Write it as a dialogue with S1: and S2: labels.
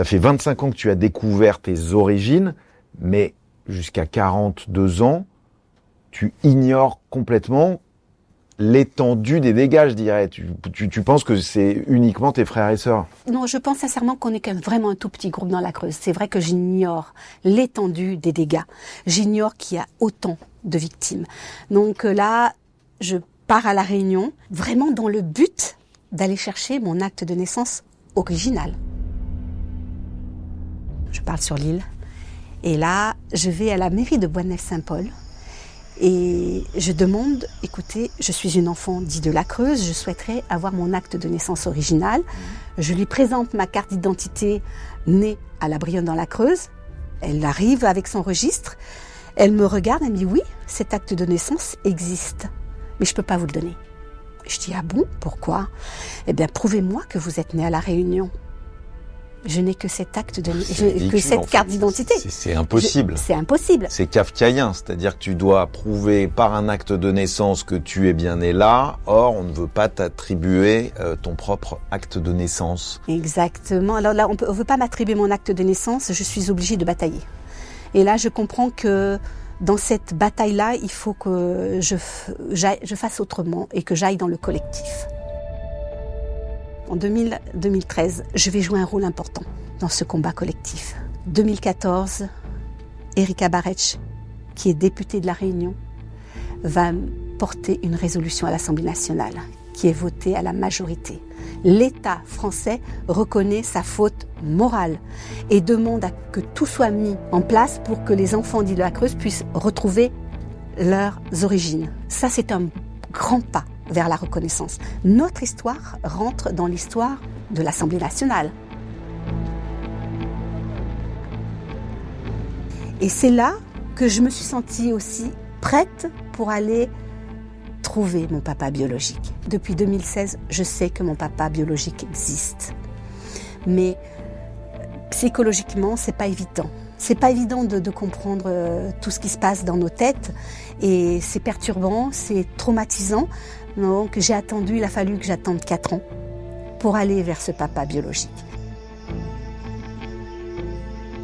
S1: Ça fait 25 ans que tu as découvert tes origines, mais jusqu'à 42 ans, tu ignores complètement l'étendue des dégâts, je dirais. Tu penses que c'est uniquement tes frères et sœurs?
S2: Non, je pense sincèrement qu'on est vraiment un tout petit groupe dans la Creuse. C'est vrai que j'ignore l'étendue des dégâts. J'ignore qu'il y a autant de victimes. Donc là, je pars à La Réunion, vraiment dans le but d'aller chercher mon acte de naissance original. Je parle sur l'île. Et là, je vais à la mairie de Boisneuf-Saint-Paul. Et je demande, écoutez, je suis une enfant dite de la Creuse, je souhaiterais avoir mon acte de naissance original. Je lui présente ma carte d'identité née à La Brionne dans la Creuse. Elle arrive avec son registre. Elle me regarde, elle me dit oui, cet acte de naissance existe, mais je ne peux pas vous le donner. Je dis ah bon, pourquoi? Eh bien, prouvez-moi que vous êtes né à La Réunion. Je n'ai que cet acte que cette carte d'identité.
S1: C'est impossible.
S2: C'est impossible.
S1: C'est kafkaïen, c'est-à-dire que tu dois prouver par un acte de naissance que tu es bien né là. Or, on ne veut pas t'attribuer ton propre acte de naissance.
S2: Exactement. Alors là, on ne veut pas m'attribuer mon acte de naissance. Je suis obligée de batailler. Et là, je comprends que dans cette bataille-là, il faut que je fasse autrement et que j'aille dans le collectif. En 2013, je vais jouer un rôle important dans ce combat collectif. 2014, Erika Barretch, qui est députée de La Réunion, va porter une résolution à l'Assemblée nationale qui est votée à la majorité. L'État français reconnaît sa faute morale et demande à que tout soit mis en place pour que les enfants dits de la Creuse puissent retrouver leurs origines. Ça, c'est un grand pas vers la reconnaissance. Notre histoire rentre dans l'histoire de l'Assemblée nationale. Et c'est là que je me suis sentie aussi prête pour aller trouver mon papa biologique. Depuis 2016, je sais que mon papa biologique existe. Mais psychologiquement, c'est pas évident. C'est pas évident de comprendre tout ce qui se passe dans nos têtes. Et c'est perturbant, c'est traumatisant. Donc il a fallu que j'attende 4 ans pour aller vers ce papa biologique.